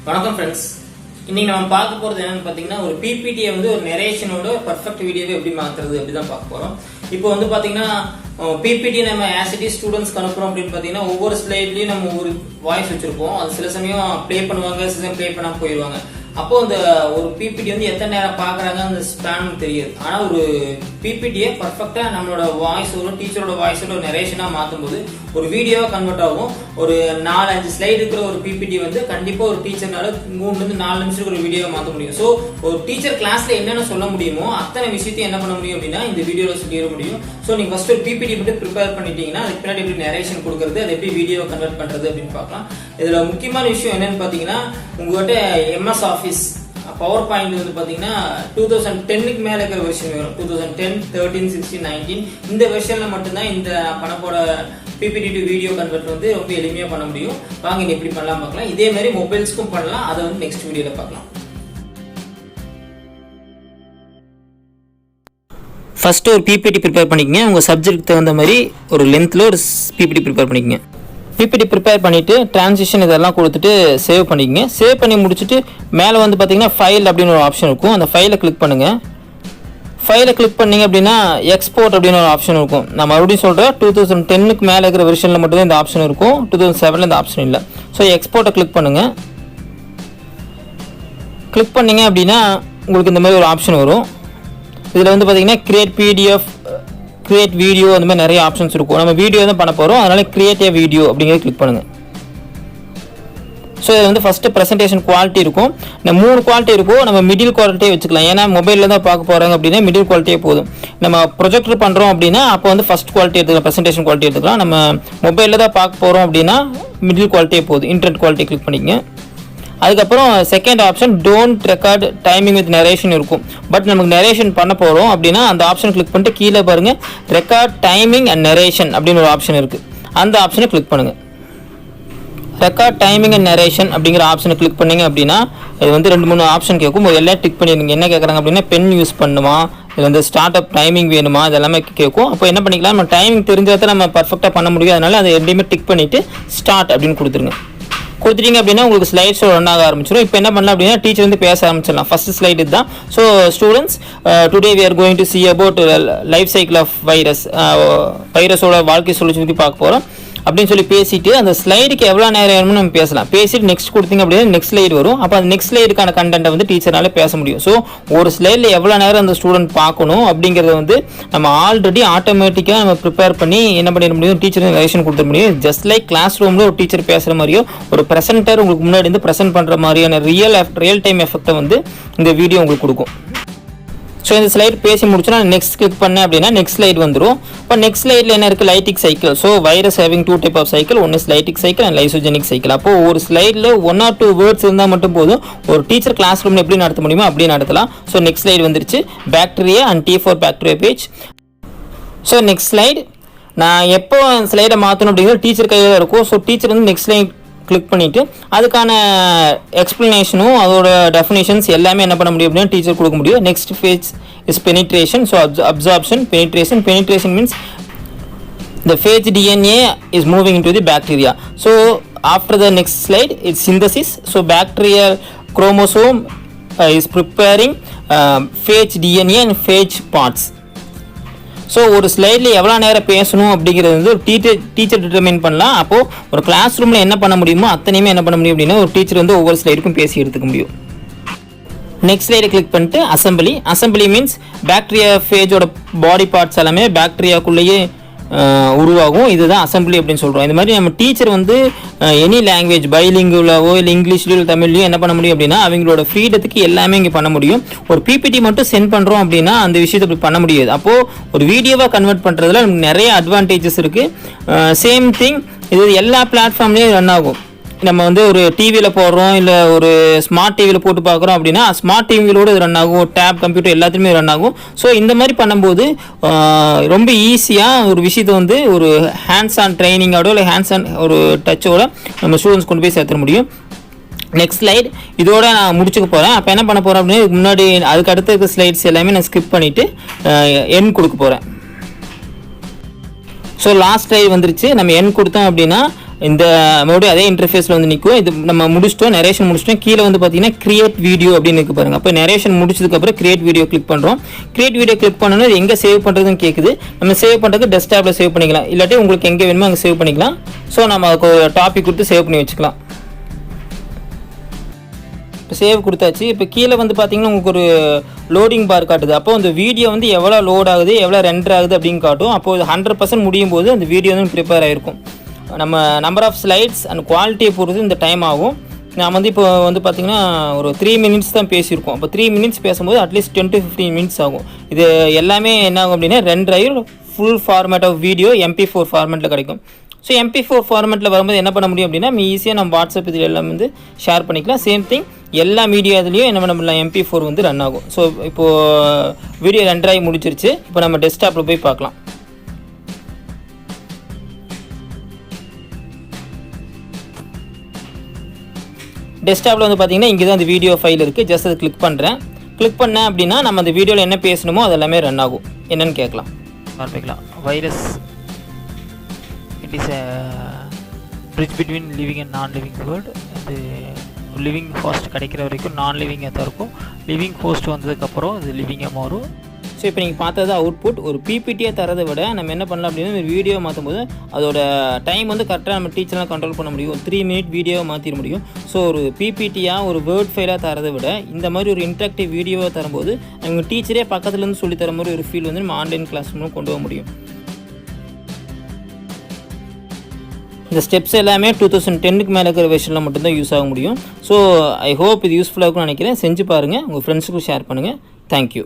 வணக்கம் ஃப்ரெண்ட்ஸ். இன்னைக்கு நம்ம பார்க்க போறது என்னன்னு பாத்தீங்கன்னா ஒரு பிபிடியை வந்து ஒரு நரேஷனோட பர்ஃபெக்ட் வீடியோவை எப்படி மாத்துறது அப்படிதான் பார்க்க போறோம். இப்போ வந்து பாத்தீங்கன்னா பிபிடி நம்ம ஆசிட்டி ஸ்டூடெண்ட்ஸ்க்கு அனுப்புறோம் அப்படின்னு பாத்தீங்கன்னா ஒவ்வொரு ஸ்லைட்லயும் நம்ம ஒரு வாய்ஸ் வச்சிருப்போம். அது சில சமயம் ப்ளே பண்ணுவாங்க, சில சமயம் ப்ளே பண்ணாம போயிடுவாங்க. அப்போ அந்த ஒரு பிபிடி வந்து எத்தனை நேரம் பாக்குறாங்க அந்த ஸ்பேன் தெரியாது. ஆனா ஒரு பிபிடியை பர்ஃபெக்டா நம்மளோட வாய்ஸோட டீச்சரோட வாய்ஸோட நரேஷனா மாத்தும் போது ஒரு வீடியோவா கன்வெர்ட் ஆகும். ஒரு 4-5 ஸ்லைடு இருக்கிற ஒரு பிபிடி வந்து கண்டிப்பா ஒரு டீச்சர்னால 3-4 நிமிஷத்துக்கு ஒரு வீடியோவை மாற்ற முடியும். ஸோ ஒரு டீச்சர் கிளாஸ்ல என்னென்ன சொல்ல முடியுமோ அத்தனை விஷயத்தையும் என்ன பண்ண முடியும் அப்படின்னா இந்த வீடியோல சொல்லிட முடியும். ஸோ நீங்க ஃபர்ஸ்ட் ஒரு பிபிடி மட்டும் ப்ரிப்பேர் பண்ணிட்டீங்கன்னா அதுக்கு பின்னாடி எப்படி நரேஷன் கொடுக்கறது, அது எப்படி வீடியோவை கன்வெர்ட் பண்றது அப்படின்னு பார்க்கலாம். இதுல முக்கியமான விஷயம் என்னன்னு பாத்தீங்கன்னா உங்ககிட்ட எம்எஸ் ஆஃபீஸ் பவர் பாயிண்ட் வந்து பாத்தீங்கன்னா 2010க்கு மேல இருக்கிற வெர்ஷன் வரும். 2010, 13, 16, 19 இந்த வெர்ஷன்ல மட்டும்தான் இந்த பண்ணப்போட பிபிடி டு வீடியோ கன்வெர்ட் வந்து ரொம்ப எளிமையா பண்ண முடியும். வாங்க நீ எப்படி பண்ணலாம் பார்க்கலாம். இதே மாதிரி மொபைல்ஸ்க்கும் பண்ணலாம். அதை வந்து நெக்ஸ்ட் வீடியோல பார்க்கலாம். ஃபர்ஸ்ட் ஒரு பிபிடி ப்ரிப்பேர் பண்ணிக்கங்க. உங்க சப்ஜெக்ட் தகுந்த மாதிரி ஒரு லென்த்ல ஒரு பிபிடி ப்ரிப்பேர் பண்ணிக்கங்க. பிபிடி ப்ரிப்பேர் பண்ணிவிட்டு ட்ரான்சிஷன் இதெல்லாம் கொடுத்துட்டு சேவ் பண்ணிக்கங்க. சேவ் பண்ணி முடிச்சுட்டு மேலே வந்து பார்த்தீங்கன்னா ஃபைல் அப்படின்னு ஒரு ஆப்ஷன் இருக்கும். அந்த ஃபைலை கிளிக் பண்ணுங்கள். ஃபைலை கிளிக் பண்ணிங்க அப்படின்னா எக்ஸ்போர்ட் அப்படின்னு ஒரு ஆப்ஷன் இருக்கும். நான் மறுபடியும் சொல்கிறேன், 2010க்கு மேலே இருக்கிற வெர்ஷனில் மட்டும்தான் இந்த ஆப்ஷன் இருக்கும். 2007 இந்த ஆப்ஷன் இல்லை. ஸோ எக்ஸ்போர்ட்டை கிளிக் பண்ணுங்கள். கிளிக் பண்ணிங்க அப்படின்னா உங்களுக்கு இந்த மாதிரி ஒரு ஆப்ஷன் வரும். இதில் வந்து பார்த்தீங்கன்னா கிரியேட் பிடிஎஃப், கிரியேட் வீடியோ, அந்த மாதிரி நிறைய ஆப்ஷன்ஸ் இருக்கும். நம்ம வீடியோ தான் பண்ண போகிறோம், அதனால கிரியேட் ஏ வீடியோ அப்படிங்கிறத கிளிக் பண்ணுங்கள். ஸோ இது வந்து ஃபஸ்ட்டு ப்ரெசன்டேஷன் குவாலிட்டி இருக்கும். இந்த 3 குவாலிட்டி இருக்கும். நம்ம மிடில் குவாலிட்டியே வச்சுக்கலாம். ஏன்னா மொபைலில் தான் பார்க்க போகிறாங்க அப்படின்னா மிடில் குவாலிட்டியே போதும். நம்ம ப்ரொஜெக்டர் பண்ணுறோம் அப்படின்னா அப்போ வந்து ஃபஸ்ட் குவாலிட்டி எடுத்துக்கலாம், ப்ரெசன்டேஷன் குவாலிட்டி எடுத்துக்கலாம். நம்ம மொபைலில் தான் பார்க்க போகிறோம் அப்படின்னா மிடில் குவாலிட்டியே போதும். இன்டர்நெட் குவாலிட்டி கிளிக் பண்ணிக்கங்க. அதுக்கப்புறம் second option don't record timing with narration இருக்கும். பட் நமக்கு நரேஷன் பண்ண போகிறோம் அப்படின்னா அந்த ஆப்ஷன் கிளிக் பண்ணிட்டு கீழே பாருங்கள் ரெக்கார்ட் டைமிங் அண்ட் நரேஷன் அப்படின்னு ஒரு ஆப்ஷன் இருக்குது. அந்த ஆப்ஷனை கிளிக் பண்ணுங்கள். ரெக்கார்ட் டைமிங் அண்ட் நரேஷன் அப்படிங்கிற ஆப்ஷனை கிளிக் பண்ணிங்க அப்படின்னா இது வந்து 2-3 ஆப்ஷன் கேட்கும். எல்லாம் டிக் பண்ணிடுங்க. என்ன கேட்குறாங்க அப்படின்னா பென் யூஸ் பண்ணுமா, இது வந்து ஸ்டார்ட் அப் டைமிங் வேணுமா, இதெல்லாமே கேட்கும். அப்போ என்ன பண்ணிக்கலாம், நம்ம டைமிங் தெரிஞ்சதை நம்ம பர்ஃபெக்டாக பண்ண முடியும். அதனால அதை ரெண்டையுமே டிக் பண்ணிவிட்டு ஸ்டார்ட் அப்படின்னு கொடுத்துருங்க. கொடுத்துட்டீங்க அப்படின்னா உங்களுக்கு ஸ்லைட் ஷோ ரன் ஆக ஆரம்பிச்சிடும். இப்போ என்ன பண்ணலாம் அப்படின்னா டீச்சர் வந்து பேச ஆரம்பிச்சிடலாம். ஃபர்ஸ்ட் ஸ்லைட் இதுதான். So students today we are going to see about life cycle of வைரஸோட வாழ்க்கை சொல்லி பார்க்க போகிறோம் அப்படின்னு சொல்லி பேசிட்டு அந்த ஸ்லைடுக்கு எவ்வளோ நேரம் வேணும்னு நம்ம பேசலாம். பேசிட்டு நெக்ஸ்ட் கொடுத்தீங்க அப்படின்னா நெக்ஸ்ட் ஸ்லைடு வரும். அப்போ அந்த நெக்ஸ்ட் ஸ்லைடுக்கான கண்டென்ட்டை வந்து டீச்சரால பேச முடியும். ஸோ ஒரு ஸ்லைடில் எவ்வளோ நேரம் அந்த ஸ்டூடெண்ட் பார்க்கணும் அப்படிங்கிறத வந்து நம்ம ஆல்ரெடி ஆட்டோமேட்டிக்காக நம்ம ப்ரிப்பேர் பண்ணி என்ன பண்ணிட முடியும், டீச்சர் நரேஷன் கொடுத்துட முடியும். ஜஸ்ட் லைக் கிளாஸ் ரூமில் ஒரு டீச்சர் பேசுகிற மாதிரியோ ஒரு ப்ரெசென்டர் உங்களுக்கு முன்னாடி வந்து ப்ரெசென்ட் பண்ணுற மாதிரியான ரியல் டைம் எஃபெக்டை வந்து இந்த வீடியோ உங்களுக்கு கொடுக்கும். ஸோ இந்த ஸ்லைட் பேசி முடிச்சுன்னா நெக்ஸ்ட் கிளிக் பண்ணேன் அப்படின்னா நெக்ஸ்ட் ஸ்லைட் வந்துடும். இப்போ நெக்ஸ்ட் ஸ்லைடில் என்ன இருக்குது, lytic cycle. So virus having 2 type of cycle. ஒன்று is lytic cycle and lysogenic cycle. அப்போ ஒரு ஸ்லைடில் 1 or 2 வேர்ட்ஸ் இருந்தால் மட்டும் போதும். ஒரு டீச்சர் கிளாஸ் ரூமில் எப்படி நடத்த முடியுமோ அப்படியே நடத்தலாம். ஸோ நெக்ஸ்ட் ஸ்லைடு வந்துருச்சு, bacteria and T for bacteria page. So next slide நான் எப்போ ஸ்லைடை மாற்றணும் அப்படிங்கிறது டீச்சர் கையில் தான் இருக்கும். ஸோ டீச்சர் வந்து நெக்ஸ்ட் ஸ்லைட் கிளிக் பண்ணிவிட்டு அதுக்கான எக்ஸ்ப்ளனேஷனும் அதோட டெஃபினேஷன்ஸ் எல்லாமே என்ன பண்ண முடியும் அப்படின்னா டீச்சர் கொடுக்க முடியும். Next phase is penetration. So absorption, penetration means the phage DNA is moving into the bacteria. So after the next slide it's synthesis. So bacterial chromosome is preparing phage DNA and phage parts. So ஒரு ஸ்லைடில் எவ்வளோ நேரம் பேசணும் அப்படிங்கிறது வந்து ஒரு teacher determine பண்ணலாம். அப்போது ஒரு கிளாஸ் ரூமில் என்ன பண்ண முடியுமோ அத்தனையுமே என்ன பண்ண முடியும் அப்படின்னா ஒரு டீச்சர் வந்து ஒவ்வொரு ஸ்லைடுக்கும் பேசி எடுத்துக்க முடியும். நெக்ஸ்ட் ஸ்லைடை கிளிக் பண்ணிட்டு அசம்பிளி மீன்ஸ் பாக்டீரியா ஃபேஜோட பாடி பார்ட்ஸ் எல்லாமே பாக்டீரியாக்குள்ளேயே உருவாகும். இதுதான் அசம்பிளி அப்படின்னு சொல்கிறோம். இந்த மாதிரி நம்ம டீச்சர் வந்து எனி லாங்குவேஜ் பைலிங்குலாவோ இல்லை இங்கிலீஷ்லையோ இல்லை தமிழ்லையோ என்ன பண்ண முடியும் அப்படின்னா அவங்களோட ஃப்ரீடத்துக்கு எல்லாமே இங்கே பண்ண முடியும். ஒரு பிபிடி மட்டும் சென்ட் பண்ணுறோம் அப்படின்னா அந்த விஷயத்தை இப்படி பண்ண முடியாது. அப்போது ஒரு வீடியோவாக கன்வெர்ட் பண்ணுறதுல நிறைய அட்வான்டேஜஸ் இருக்குது. சேம் திங் இது எல்லா பிளாட்ஃபார்ம்லேயும் ரன் ஆகும். நம்ம வந்து ஒரு டிவியில் போடுறோம் இல்லை ஒரு ஸ்மார்ட் டிவியில் போட்டு பார்க்குறோம் அப்படின்னா ஸ்மார்ட் டிவியிலோடு இது ரன் ஆகும், டேப் கம்ப்யூட்டர் எல்லாத்துலேயுமே ரன் ஆகும். ஸோ இந்த மாதிரி பண்ணும்போது ரொம்ப ஈஸியாக ஒரு விஷயத்தை வந்து ஒரு ஹேண்ட்ஸ் ஆன் ட்ரைனிங்கோட இல்லை ஹேண்ட்ஸ் ஆன் ஒரு டச்சோட நம்ம ஸ்டூடெண்ட்ஸ் கொண்டு போய் சேர்த்துட முடியும். நெக்ஸ்ட் ஸ்லைட் இதோட நான் முடிச்சுக்க போகிறேன். அப்போ என்ன பண்ண போகிறேன் அப்படின்னா இதுக்கு முன்னாடி அதுக்கு அடுத்த இருக்க ஸ்லைட்ஸ் எல்லாமே நான் ஸ்கிப் பண்ணிவிட்டு என் கொடுக்க போகிறேன். ஸோ லாஸ்ட் ஸ்லைட் வந்துருச்சு. நம்ம என் கொடுத்தோம் அப்படின்னா இந்த மறுபடியும் அதே இன்டர்ஃபேஸில் வந்து நிற்கும். இது நம்ம முடிச்சிட்டோம், நரேஷன் முடிச்சிட்டோம். கீழே வந்து பார்த்தீங்கன்னா கிரியேட் வீடியோ அப்படின்னு இருக்கு பாருங்கள். அப்போ நரேஷன் முடிச்சதுக்கப்புறம் கிரியேட் வீடியோ கிளிக் பண்ணுறோம். கிரியேட் வீடியோ கிளிக் பண்ணணும், இது எங்கே சேவ் பண்ணுறதுன்னு கேட்குது. நம்ம சேவ் பண்ணுறதுக்கு டெஸ்க்டாப்பில் சேவ் பண்ணிக்கலாம், இல்லாட்டி உங்களுக்கு எங்கே வேணுமோ அங்கே சேவ் பண்ணிக்கலாம். ஸோ நம்ம அதுக்கு ஒரு டாபிக் கொடுத்து சேவ் பண்ணி வச்சுக்கலாம். இப்போ சேவ் கொடுத்தாச்சு. இப்போ கீழே வந்து பார்த்தீங்கன்னா உங்களுக்கு ஒரு லோடிங் பார் காட்டுது. அப்போ அந்த வீடியோ வந்து எவ்வளோ லோட் ஆகுது, எவ்வளோ ரெண்டர் ஆகுது அப்படின்னு காட்டும். அப்போது 100% முடியும் போது அந்த வீடியோ வந்து ப்ரிப்பேர் ஆகிருக்கும். நம்ம நம்பர் ஆஃப் ஸ்லைட்ஸ் அண்ட் குவாலிட்டியை பொறுத்து இந்த டைம் ஆகும். நான் வந்து இப்போ வந்து பார்த்திங்கன்னா ஒரு 3 minutes தான் பேசியிருக்கோம். அப்போ 3 minutes பேசும்போது அட்லீஸ்ட் 10 to 15 minutes ஆகும். இது எல்லாமே என்ன ஆகும் அப்படின்னா ரெண்டர் ஆகி full format of video MP4 ஃபார்மேட்டில் கிடைக்கும். ஸோ MP4 ஃபார்மேட்டில் வரும்போது என்ன பண்ண முடியும் அப்படின்னா ஈஸியாக நம்ம வாட்ஸ்அப் இதில் எல்லாம் வந்து ஷேர் பண்ணிக்கலாம். சேம் திங் எல்லா மீடியாதுலேயும் என்ன பண்ண முடியலாம், MP4 வந்து ரன் ஆகும். ஸோ இப்போது வீடியோ ரெண்டர் ஆகி முடிச்சிருச்சு. இப்போ நம்ம டெஸ்க்டாப்பில் போய் பார்க்கலாம். டெஸ்க்டாப்பில் வந்து பார்த்தீங்கன்னா இங்கே தான் அந்த வீடியோ ஃபைல் இருக்குது. ஜஸ்ட் அதை கிளிக் பண்ணுறேன். கிளிக் பண்ணேன் அப்படின்னா நம்ம அந்த வீடியோவில் என்ன பேசணுமோ அது எல்லாமே ரன் ஆகும். என்னென்னு கேட்கலாம், ஆரம்பிக்கலாம். Virus it is a bridge between living and non-living world. அது லிவிங் ஹோஸ்ட் கிடைக்கிற வரைக்கும் நான் லிவிங்காக தான் இருக்கும். லிவிங் ஹோஸ்ட் வந்ததுக்கப்புறம் அது லிவிங்காக மாறும். ஸோ இப்போ நீங்கள் பார்த்தது அவுட்புட். ஒரு பிபிடியாக தரதை விட நம்ம என்ன பண்ணலாம் அப்படின்னா ஒரு வீடியோ மாற்றும் போது அதோட டைம் வந்து கரெக்டாக நம்ம டீச்சர்லாம் கண்ட்ரோல் பண்ண முடியும். 3 minute வீடியோவை மாற்றிட முடியும். ஸோ ஒரு பிபிடியாக ஒரு வேர்ட் ஃபைலாக தரதை விட இந்த மாதிரி ஒரு இன்ட்ராக்டிவ் வீடியோவை தரும்போது அவங்க டீச்சரே பக்கத்துலேருந்து சொல்லித்தர மாதிரி ஒரு ஃபீல் வந்து நம்ம ஆன்லைன் கிளாஸ் மூலம் கொண்டு வர முடியும். இந்த ஸ்டெப்ஸ் எல்லாமே 2010க்கு மேலே இருக்கிற வெர்ஷனில் மட்டும்தான் யூஸ் ஆக முடியும். ஸோ ஐ ஹோப் இது யூஸ்ஃபுல்லாக இருக்கும்னு நினைக்கிறேன். செஞ்சு பாருங்கள், உங்கள் ஃப்ரெண்ட்ஸுக்கும் ஷேர் பண்ணுங்கள். தேங்க்யூ.